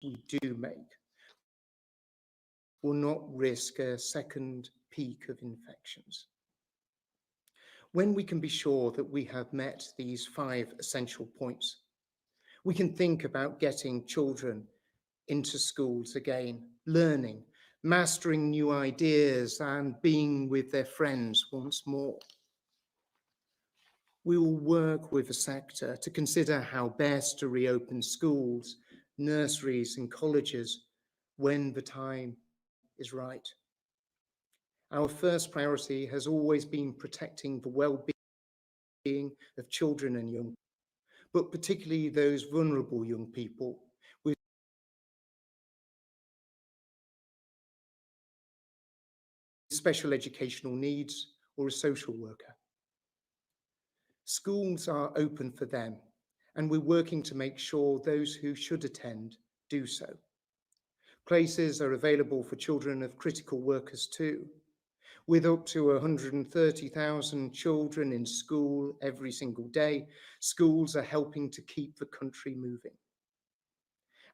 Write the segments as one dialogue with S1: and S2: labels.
S1: we do make will not risk a second peak of infections. When we can be sure that we have met these 5 essential points, we can think about getting children into schools again, learning, mastering new ideas, and being with their friends once more. We will work with the sector to consider how best to reopen schools, nurseries, and colleges when the time is right. Our first priority has always been protecting the well-being of children and young, but particularly those vulnerable young people with special educational needs or a social worker. Schools are open for them, and we're working to make sure those who should attend do so. Places are available for children of critical workers too. With up to 130,000 children in school every single day, schools are helping to keep the country moving.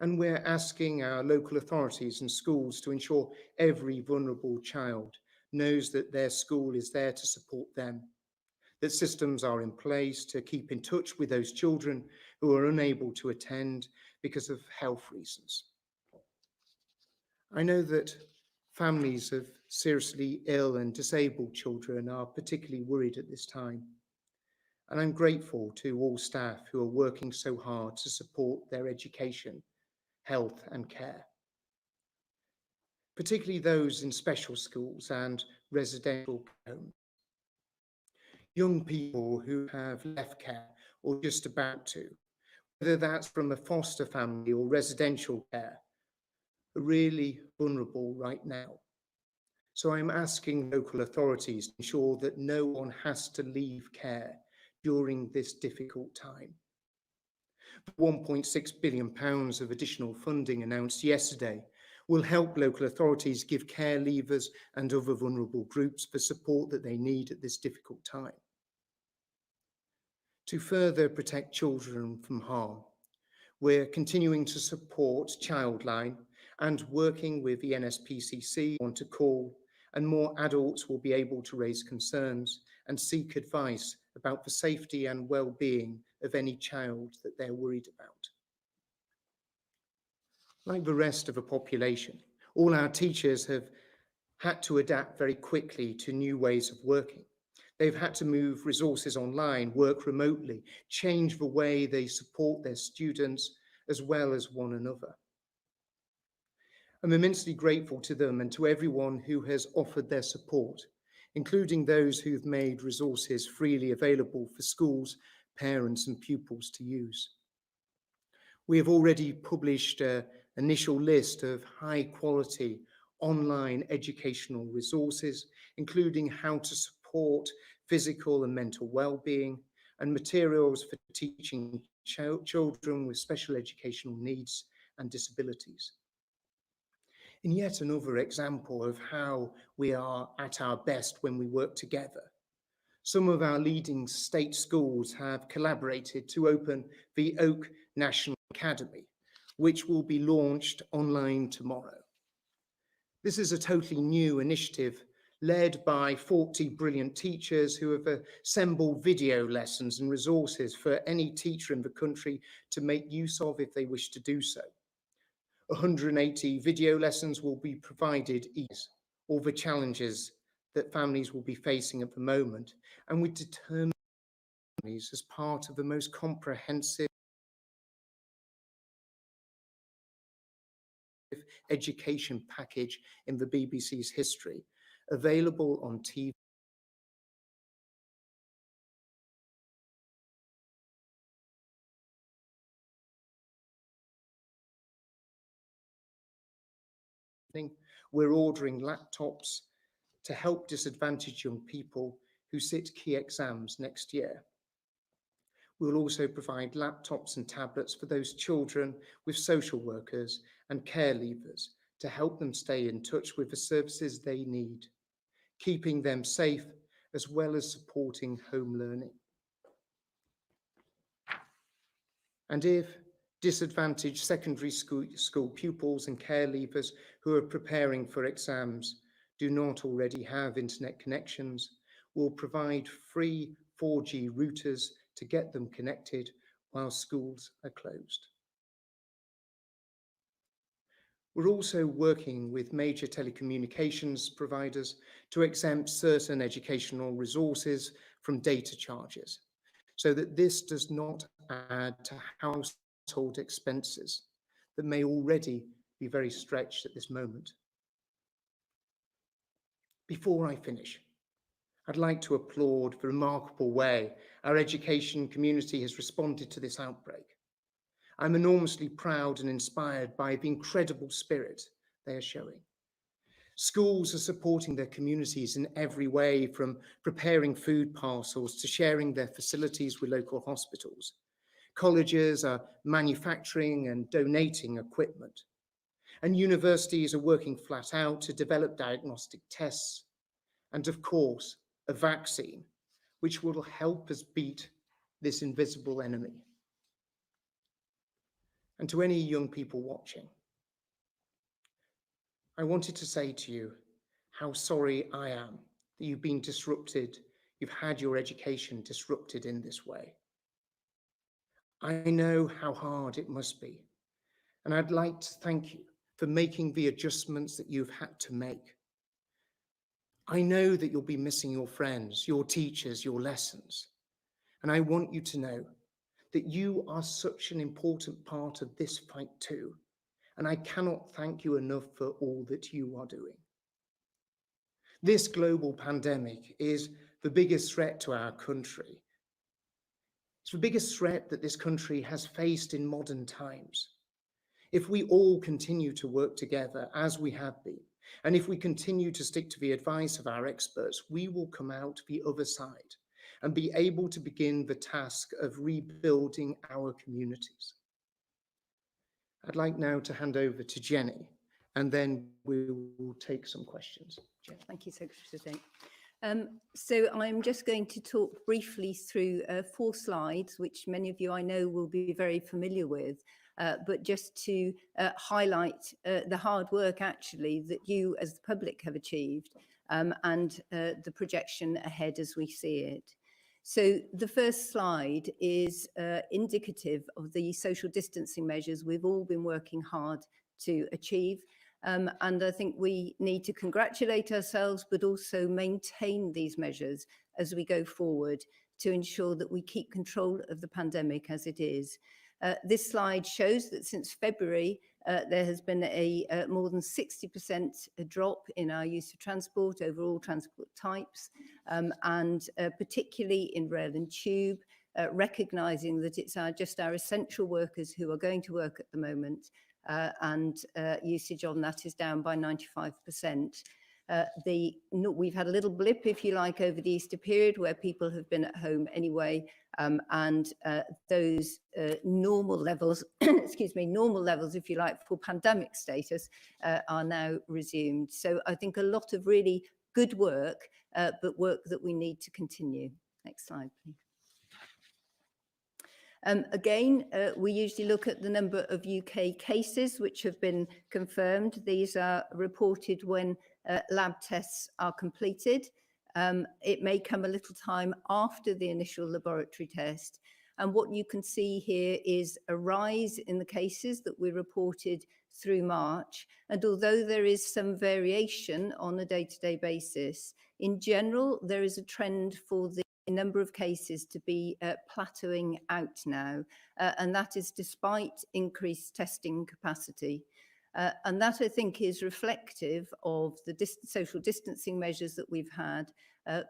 S1: And we're asking our local authorities and schools to ensure every vulnerable child knows that their school is there to support them, that systems are in place to keep in touch with those children who are unable to attend because of health reasons. I know that families of seriously ill and disabled children are particularly worried at this time, and I'm grateful to all staff who are working so hard to support their education, health and care, particularly those in special schools and residential homes. Young people who have left care or just about to, whether that's from a foster family or residential care, are really vulnerable right now. So I'm asking local authorities to ensure that no one has to leave care during this difficult time. £1.6 billion of additional funding announced yesterday will help local authorities give care leavers and other vulnerable groups the support that they need at this difficult time. To further protect children from harm, we're continuing to support Childline and working with the NSPCC on to call, and more adults will be able to raise concerns and seek advice about the safety and well-being of any child that they're worried about. Like the rest of the population, all our teachers have had to adapt very quickly to new ways of working. They've had to move resources online, work remotely, change the way they support their students as well as one another. I'm immensely grateful to them and to everyone who has offered their support, including those who've made resources freely available for schools, parents and pupils to use. We have already published an initial list of high-quality online educational resources, including how to support physical and mental well-being and materials for teaching children with special educational needs and disabilities. In yet another example of how we are at our best when we work together, some of our leading state schools have collaborated to open the Oak National Academy, which will be launched online tomorrow. This is a totally new initiative led by 40 brilliant teachers who have assembled video lessons and resources for any teacher in the country to make use of if they wish to do so. 180 video lessons will be provided each, all the challenges that families will be facing at the moment, and we determine families as part of the most comprehensive education package in the BBC's history, available on TV. We're ordering laptops to help disadvantaged young people who sit key exams next year. We'll also provide laptops and tablets for those children with social workers and care leavers to help them stay in touch with the services they need, keeping them safe as well as supporting home learning. And if Disadvantaged secondary school pupils and care leavers who are preparing for exams, do not already have internet connections, will provide free 4G routers to get them connected while schools are closed. We're also working with major telecommunications providers to exempt certain educational resources from data charges, so that this does not add to household expenses that may already be very stretched at this moment. Before I finish, I'd like to applaud the remarkable way our education community has responded to this outbreak. I'm enormously proud and inspired by the incredible spirit they are showing. Schools are supporting their communities in every way, from preparing food parcels to sharing their facilities with local hospitals. Colleges are manufacturing and donating equipment. And universities are working flat out to develop diagnostic tests. And of course, a vaccine, which will help us beat this invisible enemy. And to any young people watching, I wanted to say to you how sorry I am that you've been disrupted, you've had your education disrupted in this way. I know how hard it must be, and I'd like to thank you for making the adjustments that you've had to make. I know that you'll be missing your friends, your teachers, your lessons, and I want you to know that you are such an important part of this fight too, and I cannot thank you enough for all that you are doing. This global pandemic is the biggest threat to our country. It's the biggest threat that this country has faced in modern times. If we all continue to work together as we have been, and if we continue to stick to the advice of our experts, we will come out the other side and be able to begin the task of rebuilding our communities. I'd like now to hand over to Jenny, and then we will take some questions. Jenny.
S2: Thank you, Secretary. So I'm just going to talk briefly through 4 slides, which many of you I know will be very familiar with, but just to highlight the hard work actually that you as the public have achieved, and the projection ahead as we see it. So the first slide is indicative of the social distancing measures we've all been working hard to achieve. And I think we need to congratulate ourselves, but also maintain these measures as we go forward to ensure that we keep control of the pandemic as it is. This slide shows that since February, there has been a more than 60% drop in our use of transport over all transport types, and particularly in rail and tube, recognising that it's just our essential workers who are going to work at the moment, and usage on that is down by 95%. We've had a little blip, if you like, over the Easter period where people have been at home anyway, and those normal levels, excuse me, normal levels, if you like, for pandemic status are now resumed. So I think a lot of really good work, but work that we need to continue. Next slide, please. Again, we usually look at the number of UK cases which have been confirmed. These are reported when lab tests are completed. It may come a little time after the initial laboratory test. And what you can see here is a rise in the cases that we reported through March. And although there is some variation on a day-to-day basis, in general, there is a trend for the number of cases to be plateauing out now, and that is despite increased testing capacity. And that, I think, is reflective of the social distancing measures that we've had,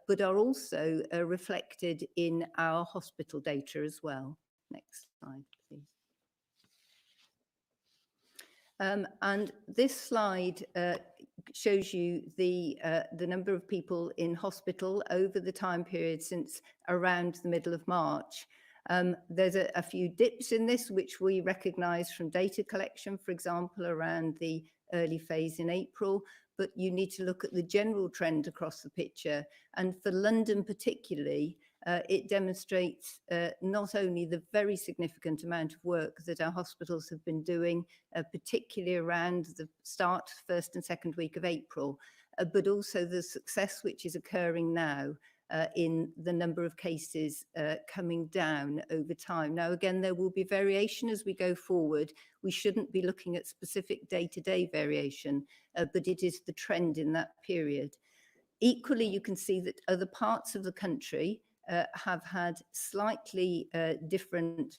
S2: but are also reflected in our hospital data as well. Next slide, please. And this slide shows you the number of people in hospital over the time period since around the middle of March. There's a few dips in this, which we recognise from data collection, for example, around the early phase in April, but you need to look at the general trend across the picture. And for London particularly, it demonstrates not only the very significant amount of work that our hospitals have been doing, particularly around the start, first and second week of April, but also the success which is occurring now in the number of cases coming down over time. Now, again, there will be variation as we go forward. We shouldn't be looking at specific day-to-day variation, but it is the trend in that period. Equally, you can see that other parts of the country have had slightly different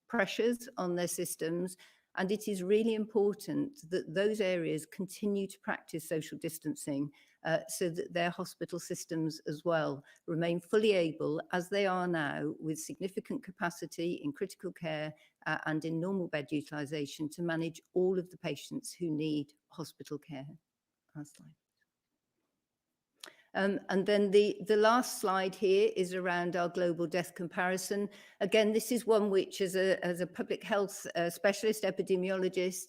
S2: pressures on their systems, and it is really important that those areas continue to practice social distancing so that their hospital systems as well remain fully able, as they are now, with significant capacity in critical care and in normal bed utilisation, to manage all of the patients who need hospital care. Last slide. And then the last slide here is around our global death comparison. Again, this is one which, as a public health specialist epidemiologist,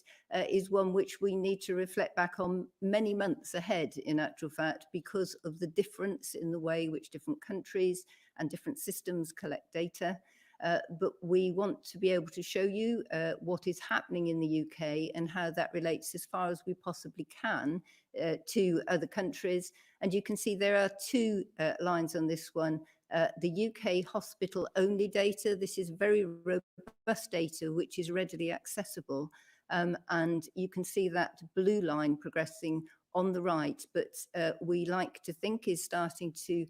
S2: is one which we need to reflect back on many months ahead, in actual fact, because of the difference in the way which different countries and different systems collect data. But we want to be able to show you what is happening in the UK and how that relates as far as we possibly can to other countries. And you can see there are two lines on this one. The UK hospital only data, this is very robust data which is readily accessible. And you can see that blue line progressing on the right, but we like to think is starting to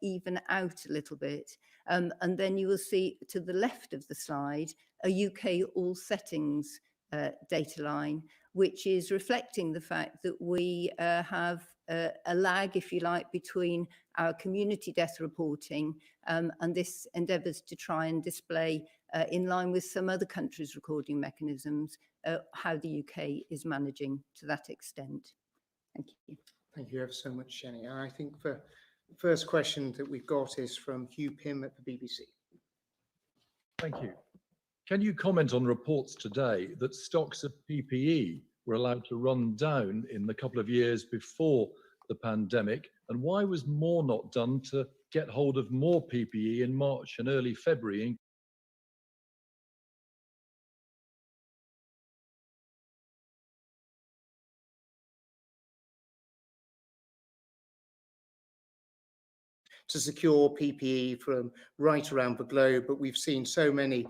S2: even out a little bit. And then you will see to the left of the slide, a UK all settings data line, which is reflecting the fact that we have a lag, if you like, between our community death reporting and this endeavours to try and display, in line with some other countries' recording mechanisms, how the UK is managing to that extent. Thank you.
S1: Thank you ever so much, Jenny. I think the first question that we've got is from Hugh Pym at the BBC.
S3: Thank you. Can you comment on reports today that stocks of PPE were allowed to run down in the couple of years before the pandemic? And why was more not done to get hold of more PPE in March and early February?
S1: To secure PPE from right around the globe, but we've seen so many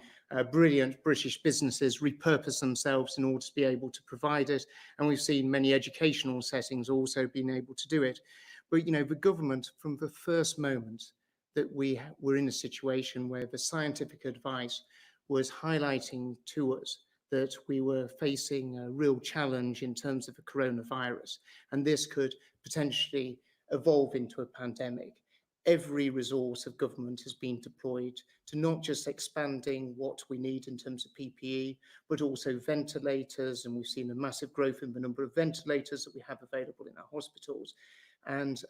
S1: brilliant British businesses repurpose themselves in order to be able to provide it, and we've seen many educational settings also being able to do it. But you know, the government, from the first moment that we were in a situation where the scientific advice was highlighting to us that we were facing a real challenge in terms of the coronavirus, and this could potentially evolve into a pandemic, every resource of government has been deployed to not just expanding what we need in terms of PPE, but also ventilators. And we've seen a massive growth in the number of ventilators that we have available in our hospitals, and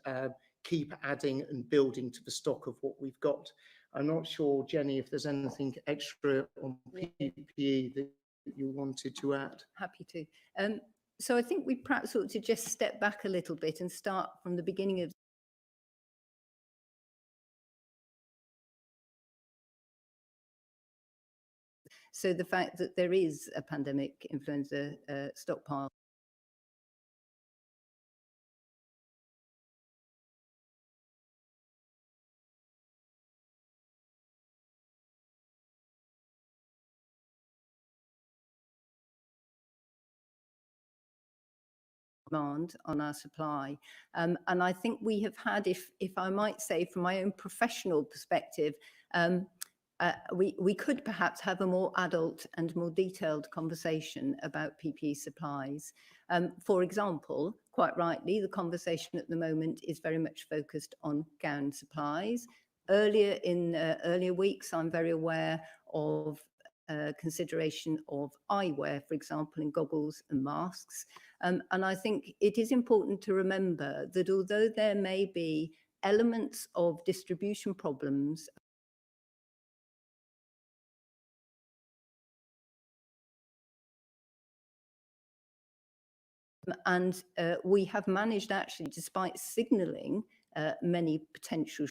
S1: keep adding and building to the stock of what we've got. I'm not sure, Jenny, if there's anything extra on PPE that you wanted to add.
S2: Happy to. So I think we perhaps ought to just step back a little bit and start from the beginning of so the fact that there is a pandemic influenza stockpile. Demand on our supply. And I think we have had, if I might say, from my own professional perspective, we could perhaps have a more adult and more detailed conversation about PPE supplies. For example, quite rightly, the conversation at the moment is very much focused on gown supplies. Earlier weeks, I'm very aware of consideration of eyewear, for example, in goggles and masks. And I think it is important to remember that although there may be elements of distribution problems and we have managed actually, despite signalling many potential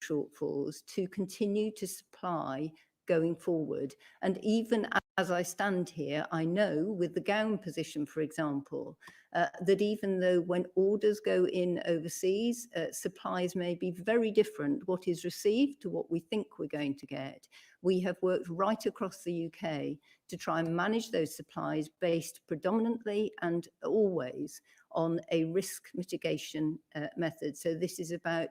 S2: shortfalls to continue to supply going forward. And even as I stand here, I know with the gown position, for example, that even though when orders go in overseas, supplies may be very different, what is received to what we think we're going to get. We have worked right across the UK to try and manage those supplies based predominantly and always on a risk mitigation method. So this is about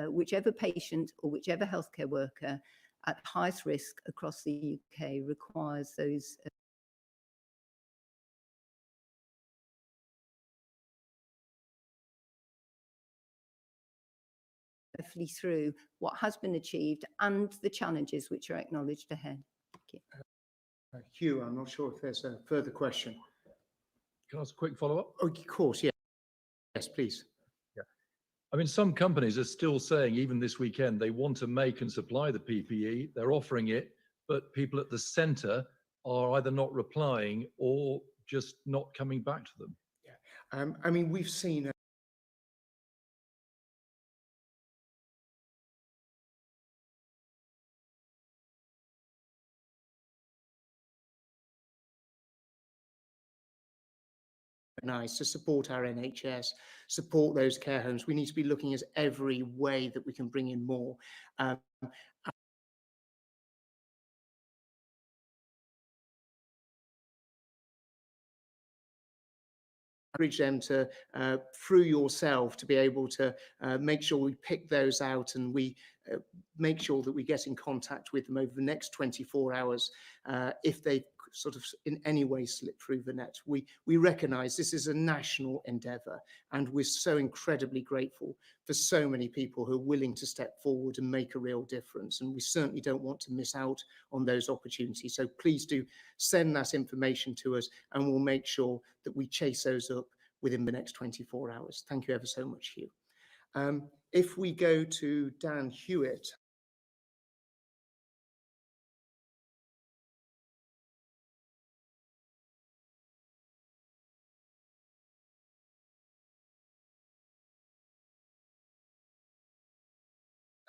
S2: whichever patient or whichever healthcare worker at highest risk across the UK requires those through what has been achieved and the challenges which are acknowledged ahead. Thank you.
S1: Hugh, I'm not sure if there's a further question.
S3: Can I ask a quick follow-up?
S1: Oh, of course, yeah. Yes, please.
S3: Yeah. I mean, some companies are still saying, even this weekend, they want to make and supply the PPE. They're offering it, but people at the centre are either not replying or just not coming back to them.
S1: Yeah. I mean, we've seen nice to support our NHS, support those care homes. We need to be looking at every way that we can bring in more. Encourage them to, through yourself, to be able to make sure we pick those out and we make sure that we get in contact with them over the next 24 hours if they sort of in any way slip through the net. We recognise this is a national endeavour, and we're so incredibly grateful for so many people who are willing to step forward and make a real difference, and we certainly don't want to miss out on those opportunities. So please do send that information to us and we'll make sure that we chase those up within the next 24 hours. Thank you ever so much, Hugh. If we go to Dan Hewitt.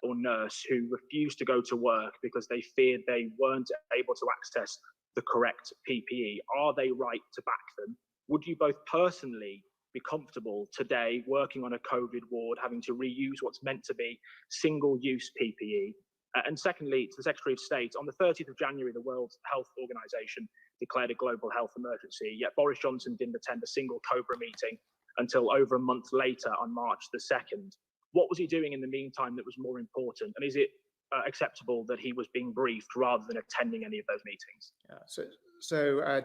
S4: Or nurse who refused to go to work because they feared they weren't able to access the correct PPE. Are they right to back them? Would you both personally be comfortable today working on a COVID ward, having to reuse what's meant to be single-use PPE? And secondly, to the Secretary of State, on the 30th of January, the World Health Organization declared a global health emergency, yet Boris Johnson didn't attend a single COBRA meeting until over a month later on March the 2nd. What was he doing in the meantime that was more important? And is it acceptable that he was being briefed rather than attending any of those meetings?
S1: Yeah,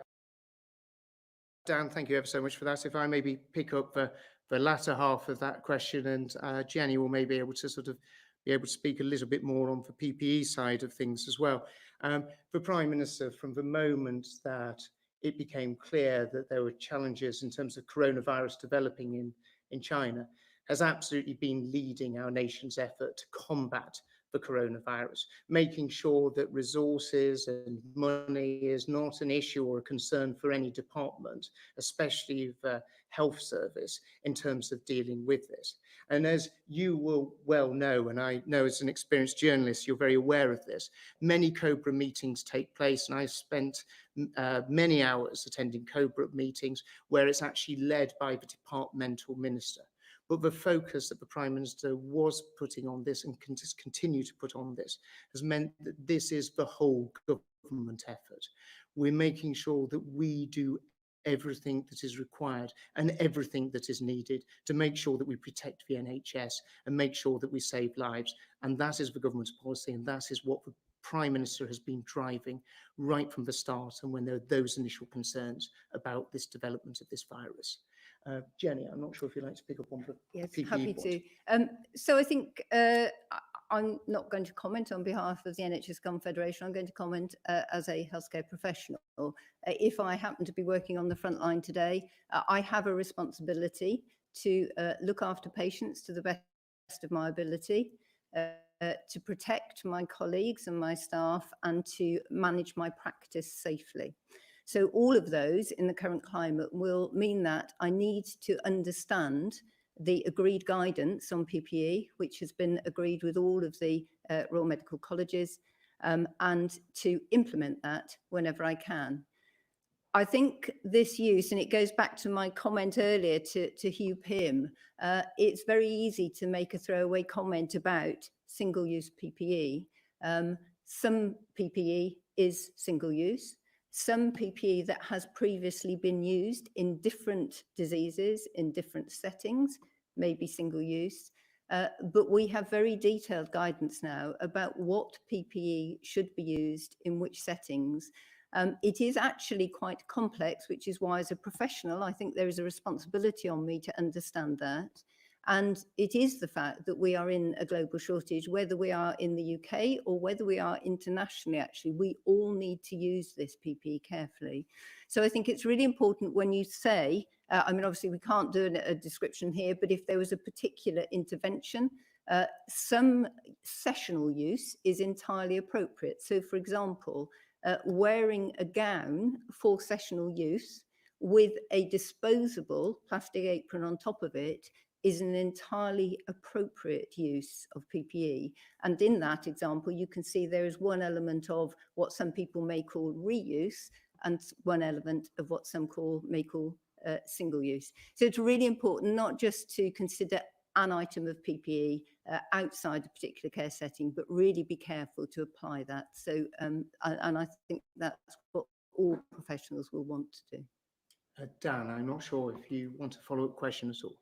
S1: Dan, thank you ever so much for that. If I maybe pick up the latter half of that question, and Jenny will maybe be able to speak a little bit more on the PPE side of things as well. The Prime Minister, from the moment that it became clear that there were challenges in terms of coronavirus developing in China, has absolutely been leading our nation's effort to combat the coronavirus, making sure that resources and money is not an issue or a concern for any department, especially the health service, in terms of dealing with this. And as you will well know, and I know as an experienced journalist, you're very aware of this, many COBRA meetings take place, and I've spent many hours attending COBRA meetings where it's actually led by the departmental minister. But the focus that the Prime Minister was putting on this and can just continue to put on this has meant that this is the whole government effort. We're making sure that we do everything that is required and everything that is needed to make sure that we protect the NHS and make sure that we save lives. And that is the government's policy, and that is what the Prime Minister has been driving right from the start and when there are those initial concerns about this development of this virus. Jenny, I'm not sure if you'd like to pick up on the PPE
S2: happy
S1: point.
S2: to. So I think I'm not going to comment on behalf of the NHS Confederation. I'm going to comment as a healthcare professional. If I happen to be working on the front line today, I have a responsibility to look after patients to the best of my ability, to protect my colleagues and my staff, and to manage my practice safely. So all of those in the current climate will mean that I need to understand the agreed guidance on PPE, which has been agreed with all of the Royal Medical Colleges, and to implement that whenever I can. I think this use, and it goes back to my comment earlier to Hugh Pym, it's very easy to make a throwaway comment about single-use PPE. Some PPE is single-use. Some PPE that has previously been used in different diseases, in different settings, may be single-use. But we have very detailed guidance now about what PPE should be used in which settings. It is actually quite complex, which is why as a professional, I think there is a responsibility on me to understand that. And it is the fact that we are in a global shortage, whether we are in the UK or whether we are internationally, actually, we all need to use this PPE carefully. So I think it's really important when you say, I mean, obviously we can't do a description here, but if there was a particular intervention, some sessional use is entirely appropriate. So for example, wearing a gown for sessional use with a disposable plastic apron on top of it is an entirely appropriate use of PPE. And in that example, you can see there is one element of what some people may call reuse and one element of what some may call single use. So it's really important not just to consider an item of PPE outside a particular care setting, but really be careful to apply that. So, and I think that's what all professionals will want to do.
S1: Dan, I'm not sure if you want a follow-up question at all.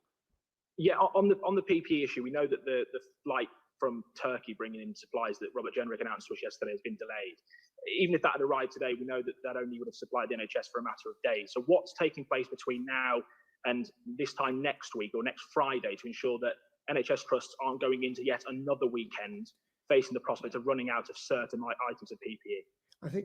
S4: Yeah, on the PPE issue, we know that the flight from Turkey bringing in supplies that Robert Jenrick announced to us yesterday has been delayed. Even if that had arrived today, we know that that only would have supplied the NHS for a matter of days. So what's taking place between now and this time next week or next Friday to ensure that NHS trusts aren't going into yet another weekend facing the prospect of running out of certain items of PPE?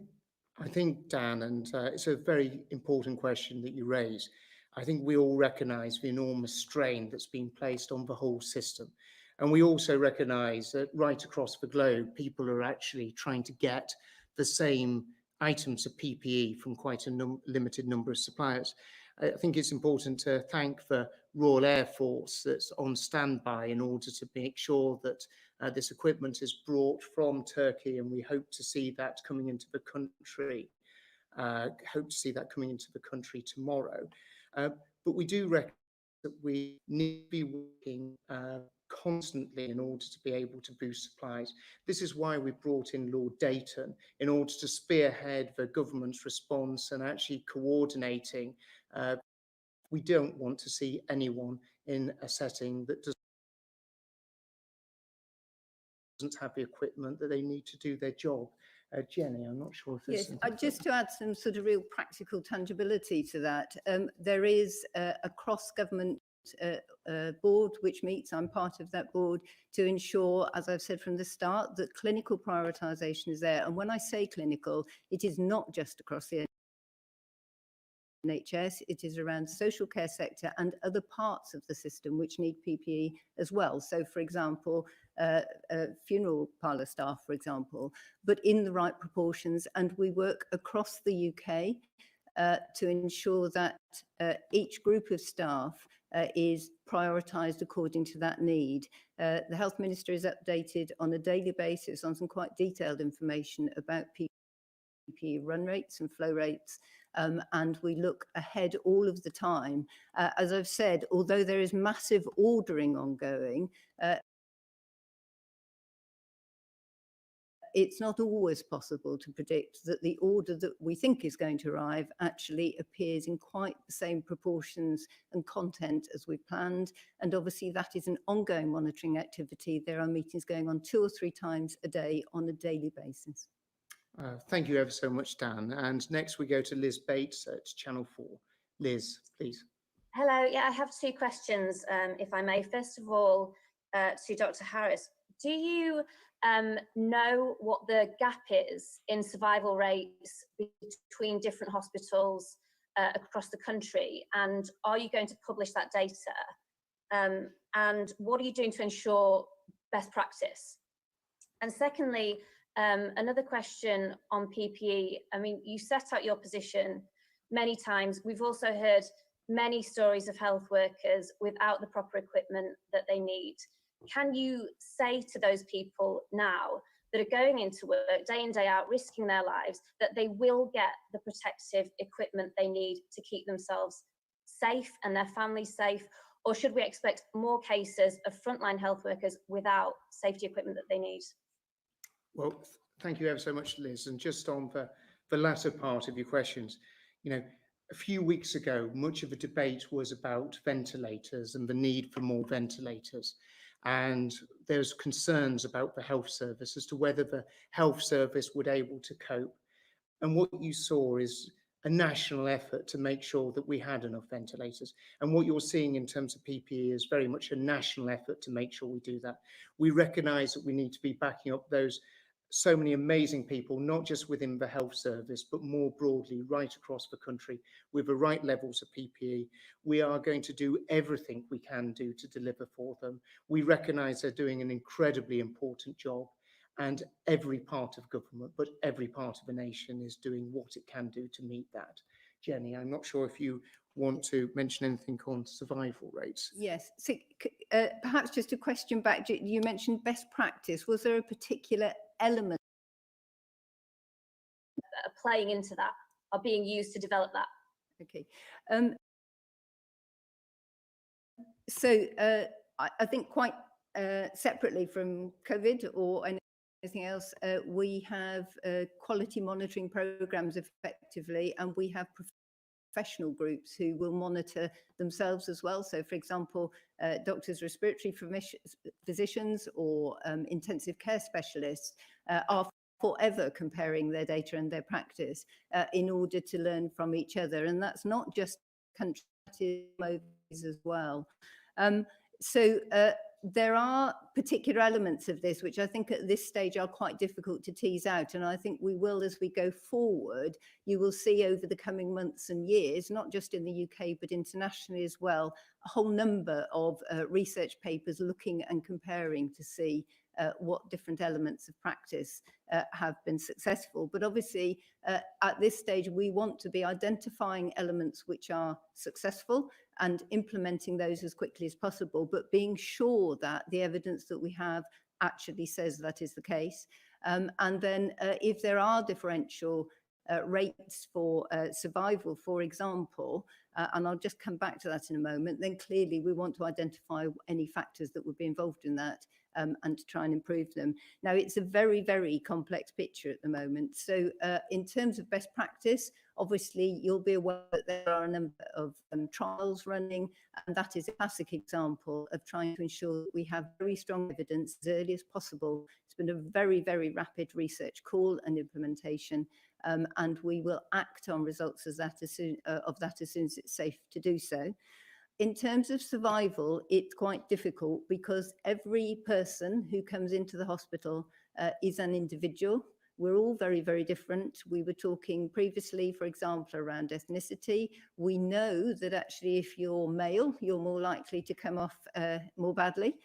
S1: I think, Dan, and it's a very important question that you raise. I think we all recognise the enormous strain that's been placed on the whole system. And we also recognise that right across the globe, people are actually trying to get the same items of PPE from quite a limited number of suppliers. I think it's important to thank the Royal Air Force that's on standby in order to make sure that this equipment is brought from Turkey, and we hope to see that coming into the country. Tomorrow. But we do recognise that we need to be working constantly in order to be able to boost supplies. This is why we brought in Lord Dayton, in order to spearhead the government's response and actually coordinating. We don't want to see anyone in a setting that doesn't have the equipment that they need to do their job. Jenny, I'm not sure if there's
S2: yes, just to add some sort of real practical tangibility to that, there is a cross-government board which meets. I'm part of that board to ensure, as I've said from the start, that clinical prioritisation is there. And when I say clinical, it is not just across the NHS, it is around the social care sector and other parts of the system which need PPE as well. So, for example, funeral parlour staff, for example, but in the right proportions. And we work across the UK to ensure that each group of staff is prioritised according to that need. The Health Minister is updated on a daily basis on some quite detailed information about PPE run rates and flow rates. And we look ahead all of the time. As I've said, although there is massive ordering ongoing, it's not always possible to predict that the order that we think is going to arrive actually appears in quite the same proportions and content as we planned. And obviously that is an ongoing monitoring activity. There are meetings going on 2 or 3 times a day on a daily basis.
S1: Thank you ever so much, Dan. And next we go to Liz Bates at Channel 4. Liz, please.
S5: Hello. Yeah, I have 2 questions, if I may. First of all, to Dr. Harris, do you know what the gap is in survival rates between different hospitals across the country? And are you going to publish that data? And what are you doing to ensure best practice? And secondly, another question on PPE. I mean, you set out your position many times. We've also heard many stories of health workers without the proper equipment that they need. Can you say to those people now that are going into work day in, day out, risking their lives, that they will get the protective equipment they need to keep themselves safe and their families safe? Or should we expect more cases of frontline health workers without safety equipment that they need?
S1: Well, thank you ever so much, Liz. And just on the latter part of your questions, you know, a few weeks ago, much of the debate was about ventilators and the need for more ventilators. And there's concerns about the health service as to whether the health service would able to cope. And what you saw is a national effort to make sure that we had enough ventilators. And what you're seeing in terms of PPE is very much a national effort to make sure we do that. We recognise that we need to be backing up those so many amazing people, not just within the health service, but more broadly right across the country with the right levels of PPE. We are going to do everything we can do to deliver for them. We recognise they're doing an incredibly important job, and every part of government, but every part of the nation is doing what it can do to meet that. Jenny, I'm not sure if you want to mention anything on survival rates.
S2: Yes, so perhaps just a question back. You mentioned best practice. Was there a particular element
S5: That are playing into that, are being used to develop that?
S2: Okay. So I think quite separately from COVID or anything else, we have quality monitoring programs effectively, and we have professional groups who will monitor themselves as well. So, for example, doctors, respiratory physicians or intensive care specialists are forever comparing their data and their practice in order to learn from each other. And that's not just countries as well. So there are particular elements of this which I think at this stage are quite difficult to tease out, and I think we will, as we go forward, you will see over the coming months and years, not just in the UK but internationally as well, a whole number of research papers looking and comparing to see what different elements of practice have been successful. But obviously at this stage we want to be identifying elements which are successful and implementing those as quickly as possible, but being sure that the evidence that we have actually says that is the case. And then if there are differential rates for survival, for example, and I'll just come back to that in a moment, then clearly we want to identify any factors that would be involved in that and to try and improve them. Now, it's a very, very complex picture at the moment. So in terms of best practice, obviously, you'll be aware that there are a number of trials running, and that is a classic example of trying to ensure that we have very strong evidence as early as possible. It's been a very, very rapid research call and implementation, and we will act on results of that as soon as it's safe to do so. In terms of survival, it's quite difficult because every person who comes into the hospital is an individual. We're all very, very different. We were talking previously, for example, around ethnicity. We know that actually if you're male, you're more likely to come off more badly.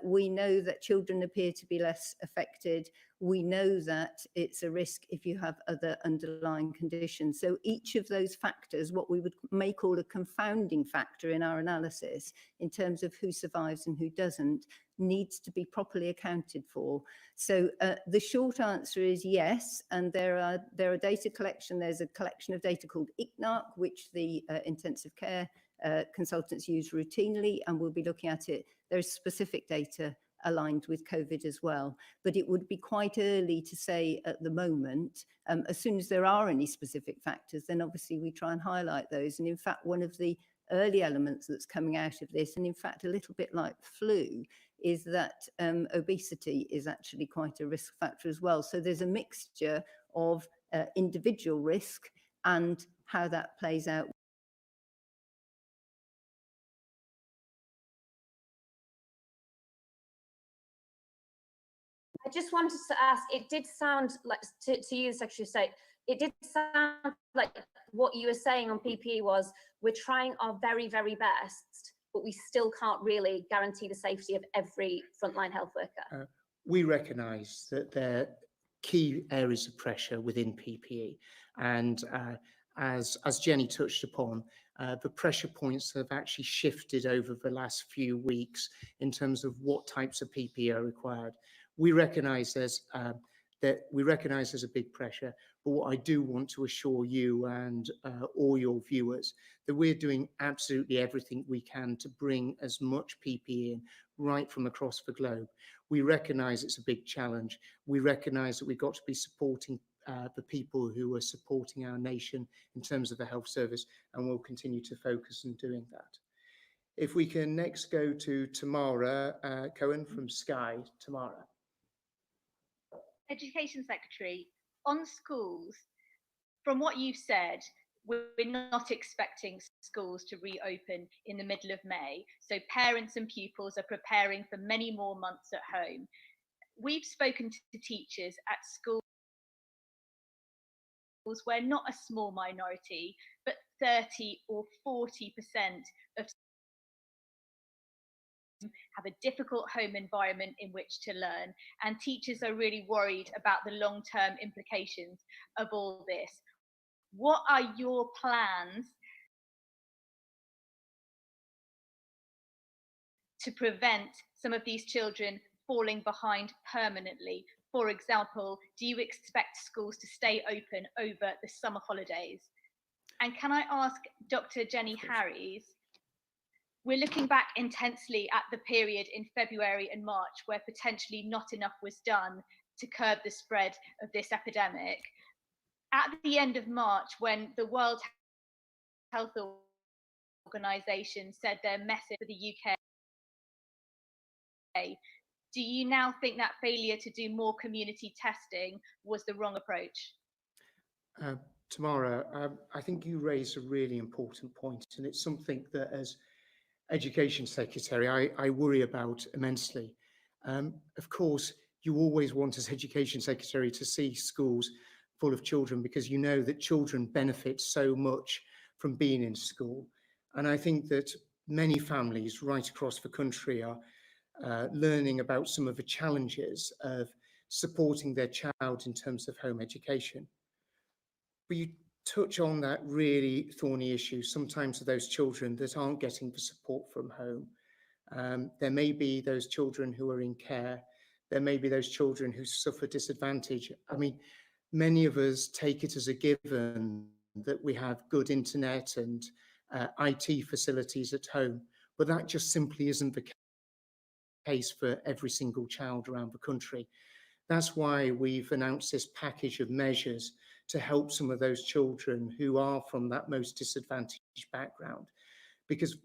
S2: We know that children appear to be less affected. We know that it's a risk if you have other underlying conditions. So each of those factors, what we may call a confounding factor in our analysis in terms of who survives and who doesn't, needs to be properly accounted for. So the short answer is yes, and there are data collection. There's a collection of data called ICNARC, which the intensive care consultants use routinely, and we'll be looking at it. There's specific data aligned with COVID as well, but it would be quite early to say at the moment. As soon as there are any specific factors, then obviously we try and highlight those. And in fact, one of the early elements that's coming out of this, and in fact a little bit like flu, is that obesity is actually quite a risk factor as well. So there's a mixture of individual risk and how that plays out.
S5: I just wanted to ask, it did sound like, to you, Secretary of State, it did sound like what you were saying on PPE was, we're trying our very, very best, but we still can't really guarantee the safety of every frontline health worker.
S1: We recognise that there are key areas of pressure within PPE, and as Jenny touched upon, the pressure points have actually shifted over the last few weeks in terms of what types of PPE are required. We recognise there's a big pressure, but what I do want to assure you and all your viewers that we're doing absolutely everything we can to bring as much PPE in right from across the globe. We recognise it's a big challenge. We recognise that we've got to be supporting the people who are supporting our nation in terms of the health service, and we'll continue to focus on doing that. If we can next go to Tamara Cohen from Sky. Tamara.
S6: Education Secretary, on schools, from what you've said, we're not expecting schools to reopen in the middle of May, so parents and pupils are preparing for many more months at home. We've spoken to teachers at schools where not a small minority, but 30 or 40% of have a difficult home environment in which to learn, and teachers are really worried about the long-term implications of all this. What are your plans to prevent some of these children falling behind permanently? For example, do you expect schools to stay open over the summer holidays? And can I ask Dr. Jenny Harries, we're looking back intensely at the period in February and March where potentially not enough was done to curb the spread of this epidemic. At the end of March, when the World Health Organization said their message for the UK, do you now think that failure to do more community testing was the wrong approach?
S1: Tamara, I think you raise a really important point, and it's something that as Education Secretary I worry about immensely. Of course, you always want as Education Secretary to see schools full of children because you know that children benefit so much from being in school. And I think that many families right across the country are learning about some of the challenges of supporting their child in terms of home education. But you touch on that really thorny issue sometimes of those children that aren't getting the support from home. There may be those children who are in care. There may be those children who suffer disadvantage. I mean, many of us take it as a given that we have good internet and IT facilities at home, but that just simply isn't the case for every single child around the country. That's why we've announced this package of measures to help some of those children who are from that most disadvantaged background, because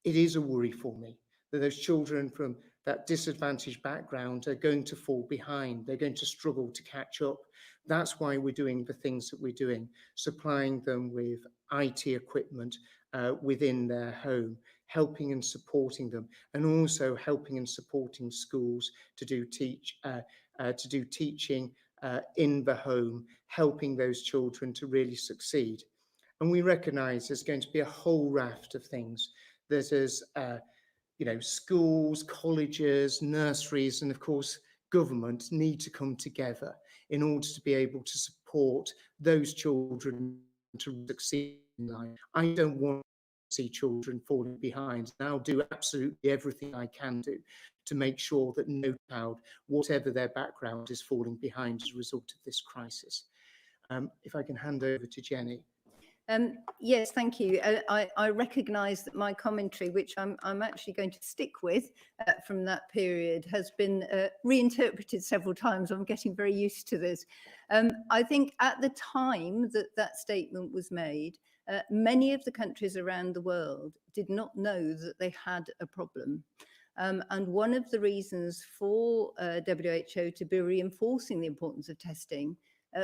S1: it is a worry for me that those children from that disadvantaged background are going to fall behind. They're going to struggle to catch up. That's why we're doing the things that we're doing, supplying them with IT equipment within their home, helping and supporting them, and also helping and supporting schools to do teaching in the home, helping those children to really succeed. And we recognise there's going to be a whole raft of things that is, schools, colleges, nurseries, and of course, government need to come together in order to be able to support those children to succeed in life. I don't want to see children falling behind, and I'll do absolutely everything I can do to make sure that no child, whatever their background, is falling behind as a result of this crisis. If I can hand over to Jenny.
S2: Yes, thank you. I recognise that my commentary, which I'm actually going to stick with from that period, has been reinterpreted several times. I'm getting very used to this. I think at the time that that statement was made, many of the countries around the world did not know that they had a problem. And one of the reasons for WHO to be reinforcing the importance of testing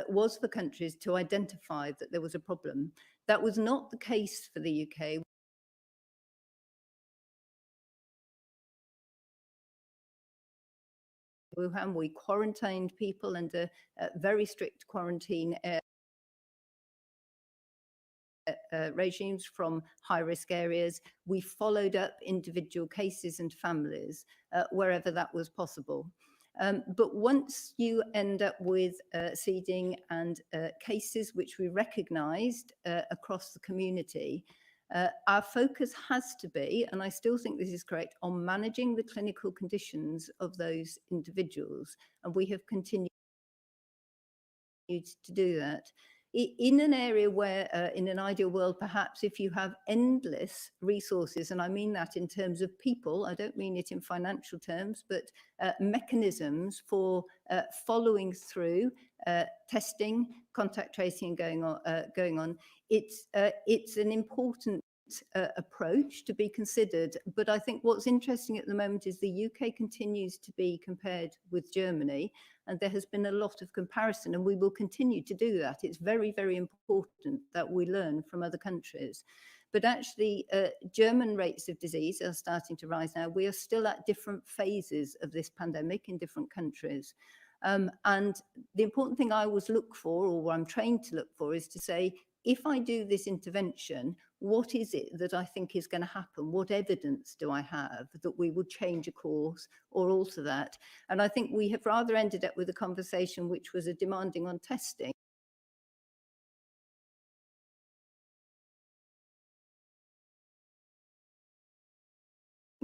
S2: was for countries to identify that there was a problem. That was not the case for the UK. Wuhan, we quarantined people under very strict quarantine regimes from high-risk areas. We followed up individual cases and families wherever that was possible. But once you end up with seeding and cases which we recognised across the community, our focus has to be, and I still think this is correct, on managing the clinical conditions of those individuals. And we have continued to do that. In an area where, in an ideal world, perhaps if you have endless resources, and I mean that in terms of people, I don't mean it in financial terms, but mechanisms for following through, testing, contact tracing going on, it's an important approach to be considered. But I think what's interesting at the moment is the UK continues to be compared with Germany, and there has been a lot of comparison, and we will continue to do that. It's very, very important that we learn from other countries. But actually, German rates of disease are starting to rise now. We are still at different phases of this pandemic in different countries. And the important thing I always look for, or what I'm trained to look for, is to say, if I do this intervention, what is it that I think is going to happen? What evidence do I have that we would change a course or alter that? And I think we have rather ended up with a conversation which was a demanding on testing.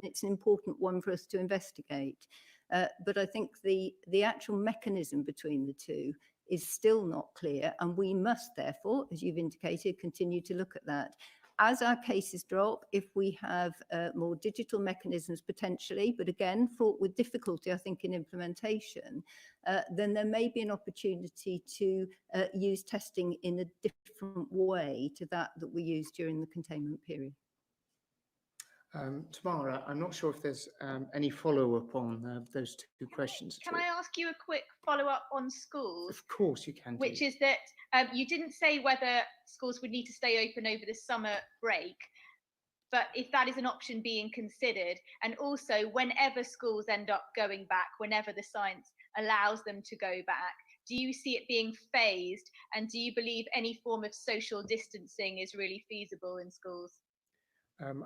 S2: It's an important one for us to investigate. But I think the actual mechanism between the two is still not clear, and we must therefore, as you've indicated, continue to look at that. As our cases drop, if we have more digital mechanisms potentially, but again, fraught with difficulty, I think, in implementation, then there may be an opportunity to use testing in a different way to that we used during the containment period.
S1: Tamara, I'm not sure if there's any follow-up on those two questions.
S6: Can I ask you a quick follow-up on schools?
S1: Of course you can.
S6: Which is that you didn't say whether schools would need to stay open over the summer break, but if that is an option being considered, and also whenever schools end up going back, whenever the science allows them to go back, do you see it being phased, and do you believe any form of social distancing is really feasible in schools?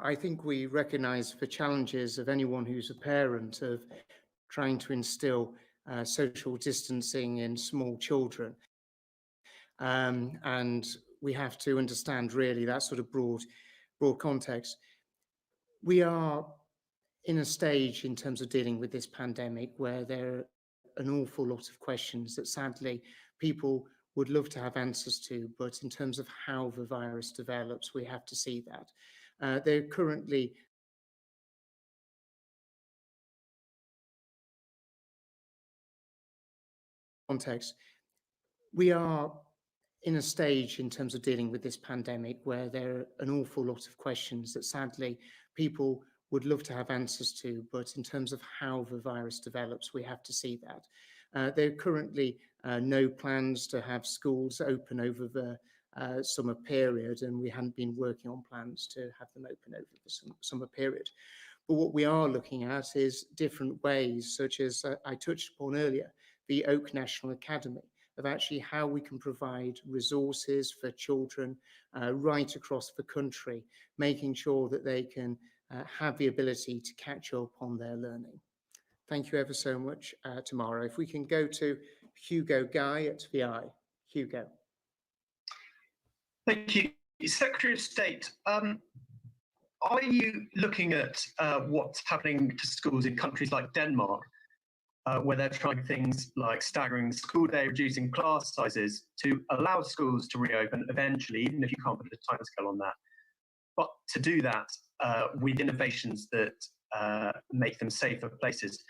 S1: I think we recognise the challenges of anyone who's a parent of trying to instill social distancing in small children. And we have to understand really that sort of broad context. We are in a stage in terms of dealing with this pandemic where there are an awful lot of questions that sadly people would love to have answers to, but in terms of how the virus develops, we have to see that. There are currently context. We are in a stage in terms of dealing with this pandemic where there are an awful lot of questions that sadly people would love to have answers to, but in terms of how the virus develops, we have to see that. There are currently no plans to have schools open over the summer period, and we hadn't been working on plans to have them open over the summer period. But what we are looking at is different ways, such as I touched upon earlier, the Oak National Academy, of actually how we can provide resources for children right across the country, making sure that they can have the ability to catch up on their learning. Thank you ever so much, Tamara. If we can go to Hugo Guy at VI. Hugo.
S7: Thank you. Secretary of State, are you looking at what's happening to schools in countries like Denmark, where they're trying things like staggering the school day, reducing class sizes to allow schools to reopen eventually, even if you can't put a timescale on that, but to do that with innovations that make them safer places?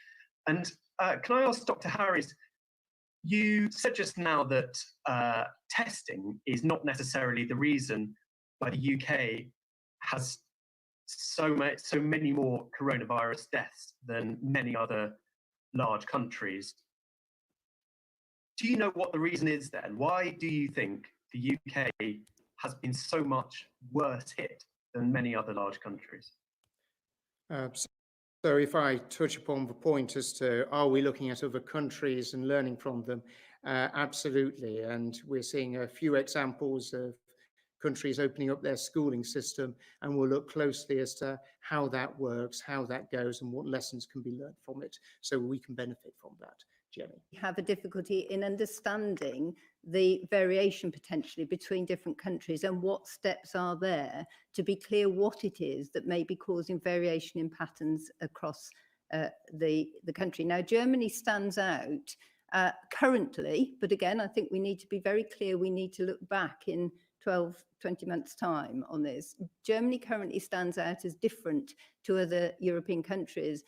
S7: And can I ask Dr. Harris, you said just now that testing is not necessarily the reason why the UK has so many more coronavirus deaths than many other large countries. Do you know what the reason is then? Why do you think the UK has been so much worse hit than many other large countries?
S1: So if I touch upon the point as to are we looking at other countries and learning from them, absolutely. And we're seeing a few examples of countries opening up their schooling system, and we'll look closely as to how that works, how that goes, and what lessons can be learned from it, so we can benefit from that. Jenny.
S2: Have a difficulty in understanding the variation potentially between different countries, and what steps are there to be clear what it is that may be causing variation in patterns across the country. Now, Germany stands out currently, but again, I think we need to be very clear. We need to look back in 12, 20 months' time on this. Germany currently stands out as different to other European countries,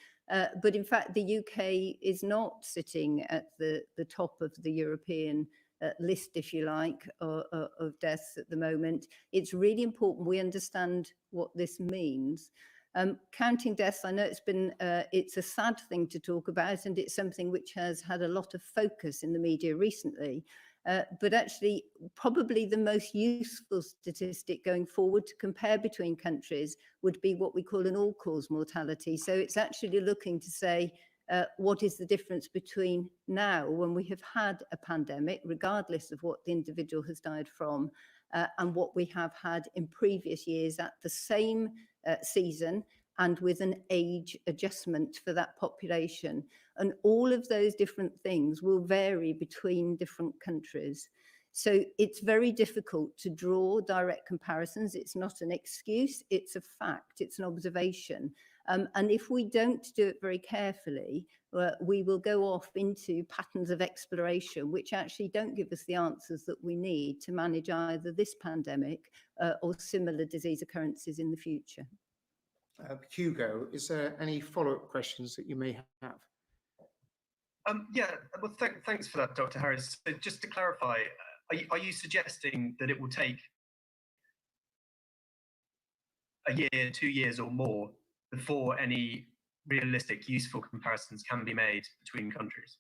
S2: but in fact, the UK is not sitting at the top of the European list, if you like, of deaths at the moment. It's really important we understand what this means. Counting deaths, I know it's a sad thing to talk about, and it's something which has had a lot of focus in the media recently. But actually, probably the most useful statistic going forward to compare between countries would be what we call an all-cause mortality. So it's actually looking to say, what is the difference between now, when we have had a pandemic, regardless of what the individual has died from, and what we have had in previous years at the same season, and with an age adjustment for that population. And all of those different things will vary between different countries. So it's very difficult to draw direct comparisons. It's not an excuse, it's a fact, it's an observation. And if we don't do it very carefully, we will go off into patterns of exploration, which actually don't give us the answers that we need to manage either this pandemic or similar disease occurrences in the future.
S1: Hugo, is there any follow-up questions that you may have?
S7: Yeah, well, thanks for that, Dr. Harris. So just to clarify, are you suggesting that it will take a year, 2 years or more before any realistic, useful comparisons can be made between countries?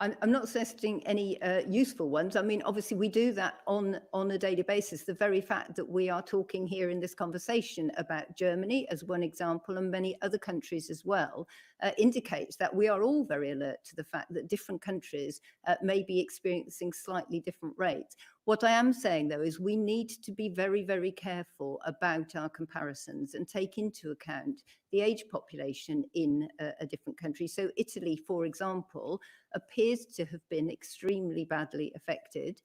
S2: I'm not suggesting any useful ones. I mean, obviously, we do that on a daily basis. The very fact that we are talking here in this conversation about Germany as one example, and many other countries as well, indicates that we are all very alert to the fact that different countries may be experiencing slightly different rates. What I am saying, though, is we need to be very, very careful about our comparisons and take into account the age population in a different country. So Italy, for example, appears to have been extremely badly affected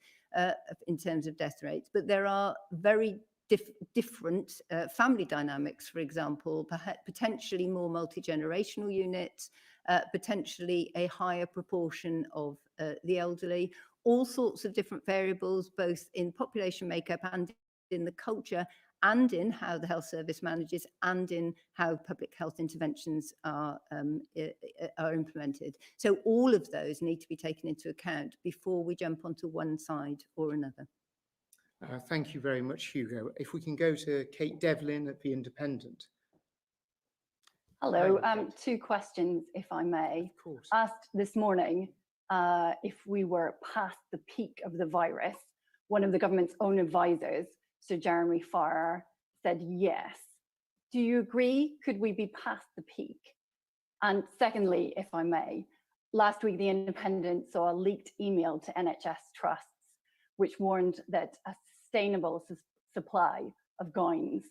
S2: in terms of death rates, but there are very different family dynamics, for example, potentially more multi-generational units, potentially a higher proportion of the elderly, all sorts of different variables, both in population makeup and in the culture, and in how the health service manages, and in how public health interventions are implemented. So all of those need to be taken into account before we jump onto one side or another.
S1: Thank you very much, Hugo. If we can go to Kate Devlin at The Independent.
S8: Hello, 2 questions, if I may.
S1: Of course.
S8: Asked this morning if we were past the peak of the virus. One of the government's own advisors, Sir Jeremy Farrar, said yes. Do you agree? Could we be past the peak? And secondly, if I may, last week The Independent saw a leaked email to NHS trusts which warned that a sustainable supply of gowns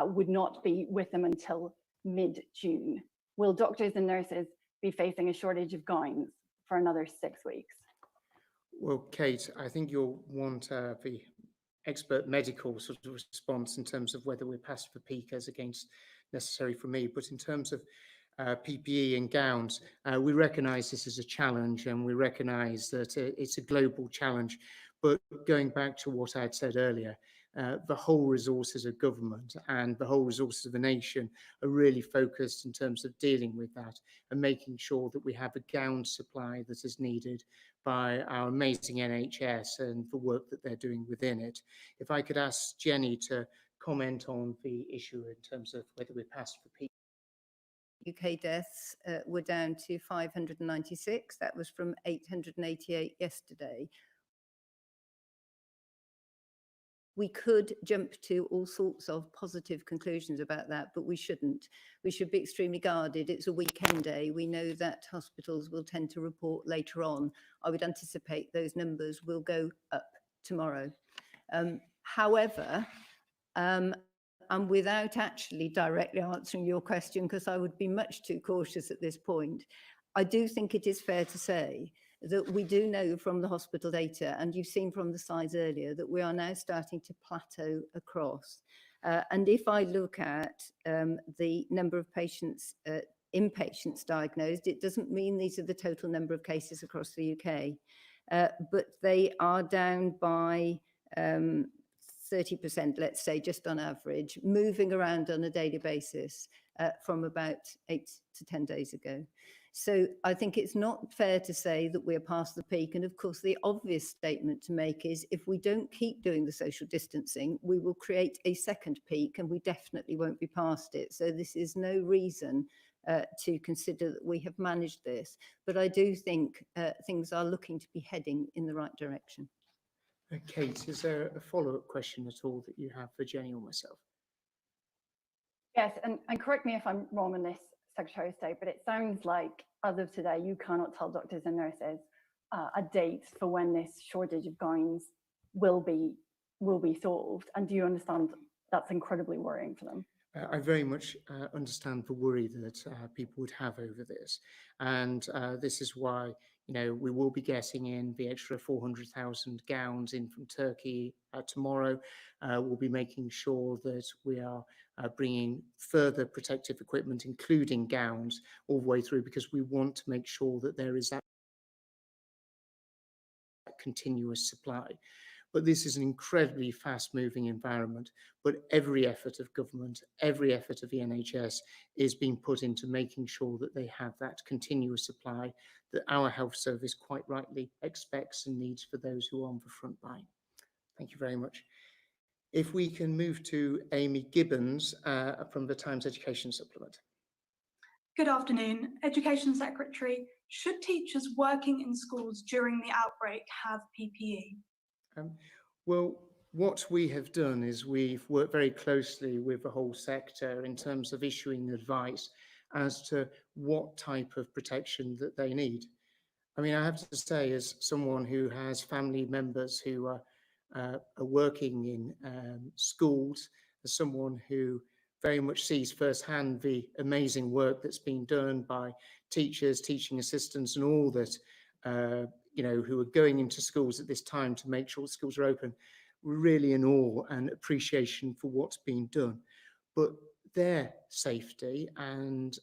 S8: would not be with them until mid-June. Will doctors and nurses be facing a shortage of gowns for another 6 weeks?
S1: Well, Kate, I think you'll want the expert medical sort of response in terms of whether we're past the peak as against necessary for me. But in terms of PPE and gowns, we recognise this is a challenge, and we recognise that it's a global challenge. But going back to what I had said earlier, the whole resources of government and the whole resources of the nation are really focused in terms of dealing with that and making sure that we have a gown supply that is needed by our amazing NHS and the work that they're doing within it. If I could ask Jenny to comment on the issue in terms of whether we're past the peak.
S2: UK deaths were down to 596. That was from 888 yesterday. We could jump to all sorts of positive conclusions about that, but we shouldn't. We should be extremely guarded. It's a weekend day. We know that hospitals will tend to report later on. I would anticipate those numbers will go up tomorrow. However, and without actually directly answering your question, because I would be much too cautious at this point, I do think it is fair to say that we do know from the hospital data, and you've seen from the slides earlier, that we are now starting to plateau across. And if I look at the number of patients, inpatients diagnosed, it doesn't mean these are the total number of cases across the UK, but they are down by 30%, let's say, just on average, moving around on a daily basis from about 8 to 10 days ago. So I think it's not fair to say that we're past the peak. And of course, the obvious statement to make is if we don't keep doing the social distancing, we will create a second peak and we definitely won't be past it. So this is no reason to consider that we have managed this. But I do think things are looking to be heading in the right direction.
S1: Kate, is there a follow-up question at all that you have for Jenny or myself?
S8: Yes, and correct me if I'm wrong on this, Secretary of State, but it sounds like as of today, you cannot tell doctors and nurses a date for when this shortage of gowns will be solved. And do you understand that's incredibly worrying for them?
S1: I very much understand the worry that people would have over this, and this is why, you know, we will be getting in the extra 400,000 gowns in from Turkey tomorrow. We'll be making sure that we are bringing further protective equipment, including gowns, all the way through, because we want to make sure that there is that continuous supply. But this is an incredibly fast-moving environment, but every effort of government, every effort of the NHS is being put into making sure that they have that continuous supply that our health service quite rightly expects and needs for those who are on the front line. Thank you very much. If we can move to Amy Gibbons from the Times Education Supplement.
S9: Good afternoon. Education Secretary, should teachers working in schools during the outbreak have PPE?
S1: Well, what we have done is we've worked very closely with the whole sector in terms of issuing advice as to what type of protection that they need. I mean, I have to say, as someone who has family members who are working in schools, as someone who very much sees firsthand the amazing work that's been done by teachers, teaching assistants, and all that, you know, who are going into schools at this time to make sure schools are open, we're really in awe and appreciation for what's been done. But their safety and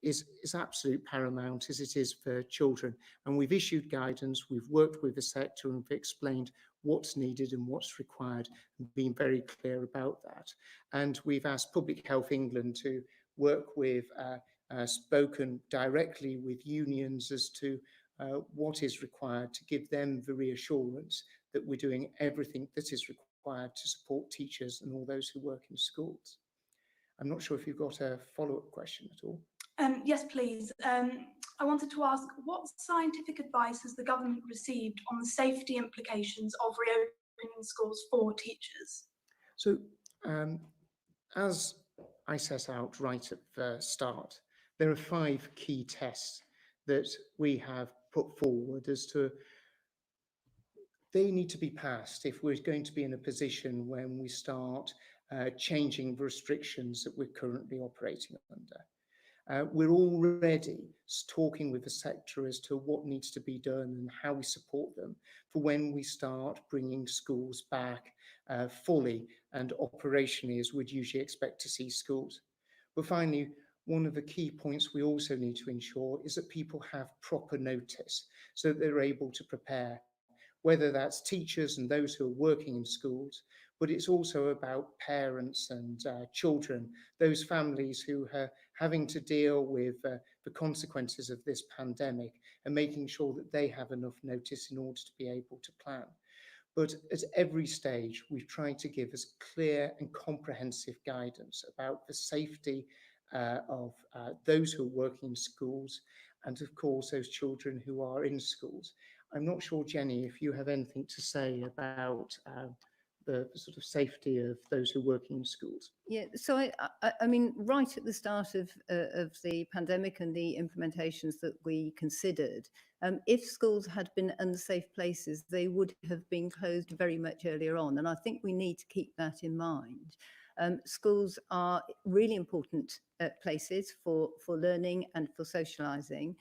S1: is absolute paramount, as it is for children. And we've issued guidance, we've worked with the sector and we've explained what's needed and what's required, and been very clear about that. And we've asked Public Health England to work with, spoken directly with unions as to what is required to give them the reassurance that we're doing everything that is required to support teachers and all those who work in schools. I'm not sure if you've got a follow-up question at all.
S9: Yes, please. I wanted to ask, what scientific advice has the government received on the safety implications of reopening schools for teachers?
S1: So, as I set out right at the start, there are 5 key tests that we have put forward as to they need to be passed if we're going to be in a position when we start changing the restrictions that we're currently operating under. We're already talking with the sector as to what needs to be done and how we support them for when we start bringing schools back fully and operationally as we'd usually expect to see schools. But finally, one of the key points we also need to ensure is that people have proper notice so that they're able to prepare, whether that's teachers and those who are working in schools, but it's also about parents and children, those families who are having to deal with the consequences of this pandemic, and making sure that they have enough notice in order to be able to plan. But at every stage, we've tried to give us clear and comprehensive guidance about the safety of those who are working in schools, and of course those children who are in schools. I'm not sure, Jenny, if you have anything to say about the sort of safety of those who are working in schools?
S2: Yeah, so I mean, right at the start of the pandemic and the implementations that we considered, if schools had been unsafe places, they would have been closed very much earlier on. And I think we need to keep that in mind. Schools are really important places for learning and for socialising,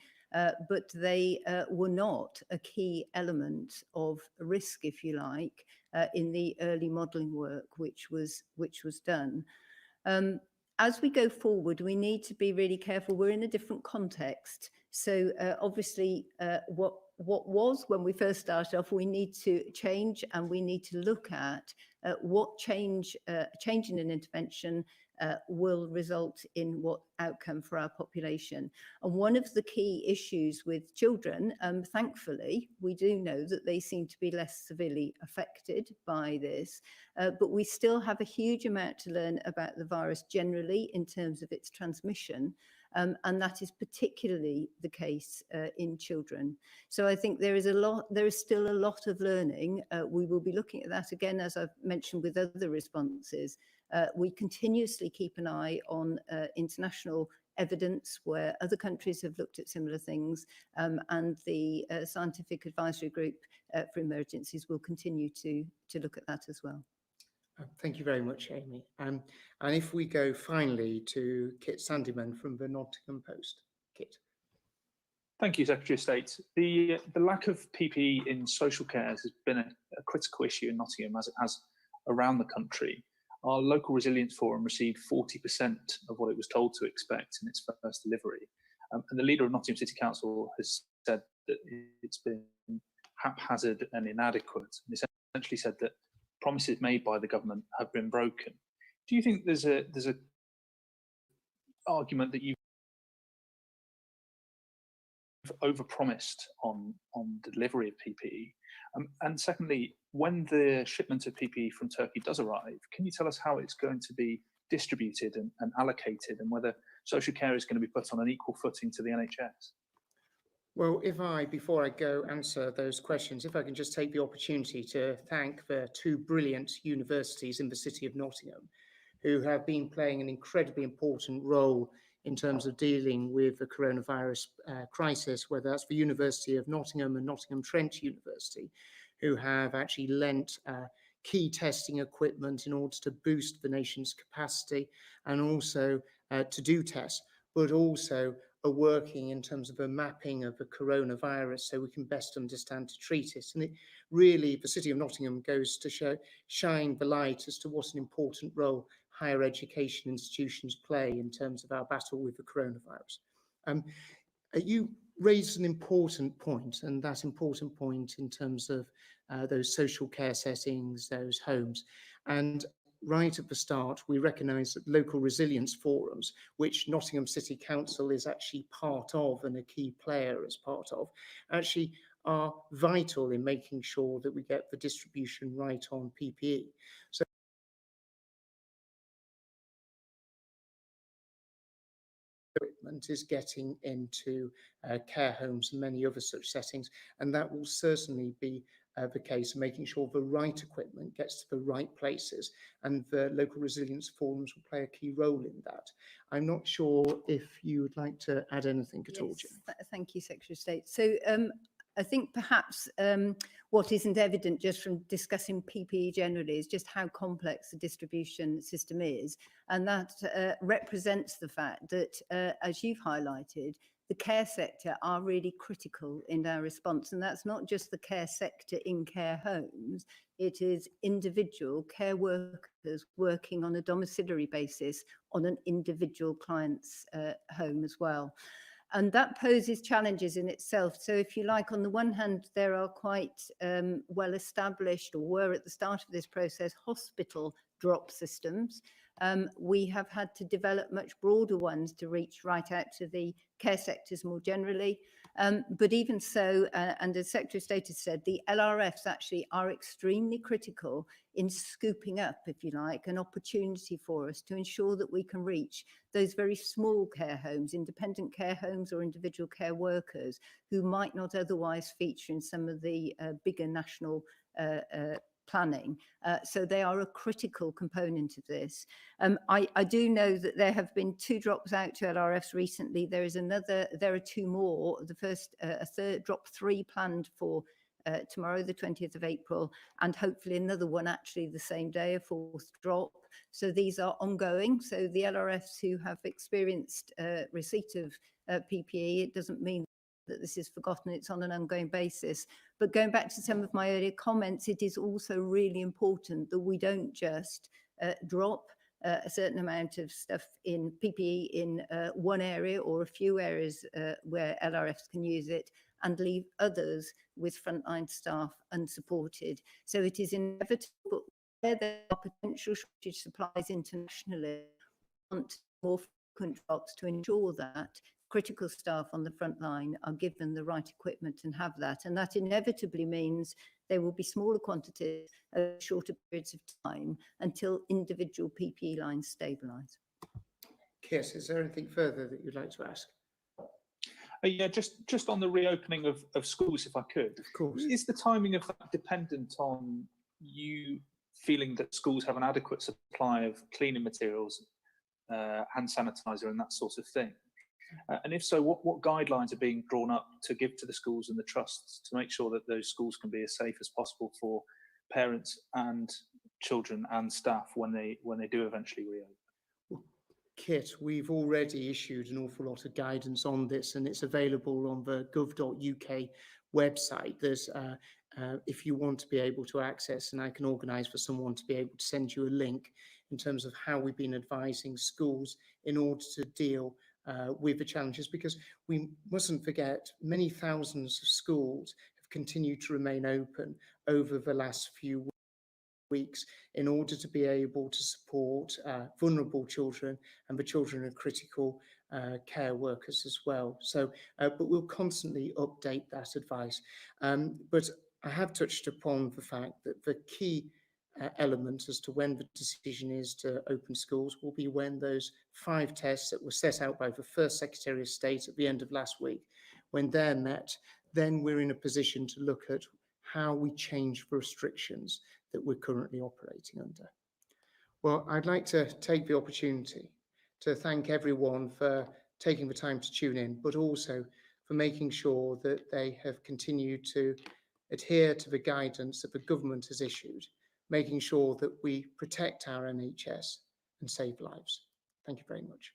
S2: but they were not a key element of risk, if you like, in the early modelling work which was done. As we go forward, we need to be really careful. We're in a different context. So obviously, what was when we first started off, we need to change, and we need to look at what change in an intervention will result in what outcome for our population. And one of the key issues with children, thankfully, we do know that they seem to be less severely affected by this, but we still have a huge amount to learn about the virus generally in terms of its transmission. And that is particularly the case in children. So I think there is still a lot of learning. We will be looking at that again, as I've mentioned with other responses. We continuously keep an eye on international evidence where other countries have looked at similar things, and the Scientific Advisory Group for Emergencies will continue to look at that as well.
S1: Thank you very much, Amy. And if we go finally to Kit Sandyman from the Nottingham Post. Kit.
S10: Thank you, Secretary of State. The lack of PPE in social care has been a critical issue in Nottingham, as it has around the country. Our local resilience forum received 40% of what it was told to expect in its first delivery. And the leader of Nottingham City Council has said that it's been haphazard and inadequate, and essentially said that promises made by the government have been broken. Do you think there's a argument that you've overpromised on the delivery of PPE? And secondly, when the shipment of PPE from Turkey does arrive, can you tell us how it's going to be distributed and allocated, and whether social care is going to be put on an equal footing to the NHS?
S1: Well, before I go answer those questions, if I can just take the opportunity to thank the two brilliant universities in the city of Nottingham, who have been playing an incredibly important role in terms of dealing with the coronavirus crisis, whether that's the University of Nottingham and Nottingham Trent University, who have actually lent key testing equipment in order to boost the nation's capacity and also to do tests, but also are working in terms of a mapping of the coronavirus so we can best understand to treat it. And it really, the City of Nottingham goes to shine the light as to what an important role higher education institutions play in terms of our battle with the coronavirus. You raised an important point, and that important point in terms of those social care settings, those homes. And right at the start, we recognise that local resilience forums, which Nottingham City Council is actually part of and a key player as part of, actually are vital in making sure that we get the distribution right on PPE. So equipment is getting into care homes and many other such settings, and that will certainly be the case, making sure the right equipment gets to the right places, and the local resilience forums will play a key role in that. I'm not sure if you would like to add anything at all, Jim.
S2: Thank you, Secretary of State. So I think perhaps what isn't evident just from discussing PPE generally is just how complex the distribution system is, and that represents the fact that, as you've highlighted, the care sector are really critical in our response. And that's not just the care sector in care homes, it is individual care workers working on a domiciliary basis on an individual client's home as well. And that poses challenges in itself. So if you like, on the one hand, there are quite well established, or were at the start of this process, hospital drop systems. We have had to develop much broader ones to reach right out to the care sectors more generally. But even so, and as Secretary of State has said, the LRFs actually are extremely critical in scooping up, if you like, an opportunity for us to ensure that we can reach those very small care homes, independent care homes or individual care workers who might not otherwise feature in some of the bigger national planning. So they are a critical component of this. I do know that there have been 2 drops out to LRFs recently. There are 2 more. The first, a third drop 3 planned for tomorrow, the 20th of April, and hopefully another one actually the same day, a 4th drop. So these are ongoing. So the LRFs who have experienced receipt of PPE, it doesn't mean that this is forgotten, it's on an ongoing basis. But going back to some of my earlier comments, it is also really important that we don't just drop a certain amount of stuff in PPE in one area or a few areas where LRFs can use it, and leave others with frontline staff unsupported. So it is inevitable where there are potential shortage supplies internationally, we want more frequent drops to ensure that critical staff on the front line are given the right equipment and have that. And that inevitably means there will be smaller quantities over shorter periods of time until individual PPE lines stabilise.
S1: Kit, is there anything further that you'd like to ask?
S10: Yeah, just on the reopening of schools, if I could.
S1: Of course.
S10: Is the timing of that dependent on you feeling that schools have an adequate supply of cleaning materials, hand sanitizer and that sort of thing? And if so, what guidelines are being drawn up to give to the schools and the trusts to make sure that those schools can be as safe as possible for parents and children and staff when they do eventually reopen?
S1: Kit, we've already issued an awful lot of guidance on this, and it's available on the gov.uk website. There's, if you want to be able to access, and I can organise for someone to be able to send you a link in terms of how we've been advising schools in order to deal with the challenges, because we mustn't forget many thousands of schools have continued to remain open over the last few weeks in order to be able to support vulnerable children and the children of critical care workers as well. So, but we'll constantly update that advice. But I have touched upon the fact that the key element as to when the decision is to open schools will be when those 5 tests that were set out by the first Secretary of State at the end of last week, when they're met, then we're in a position to look at how we change the restrictions that we're currently operating under. Well, I'd like to take the opportunity to thank everyone for taking the time to tune in, but also for making sure that they have continued to adhere to the guidance that the government has issued, making sure that we protect our NHS and save lives. Thank you very much.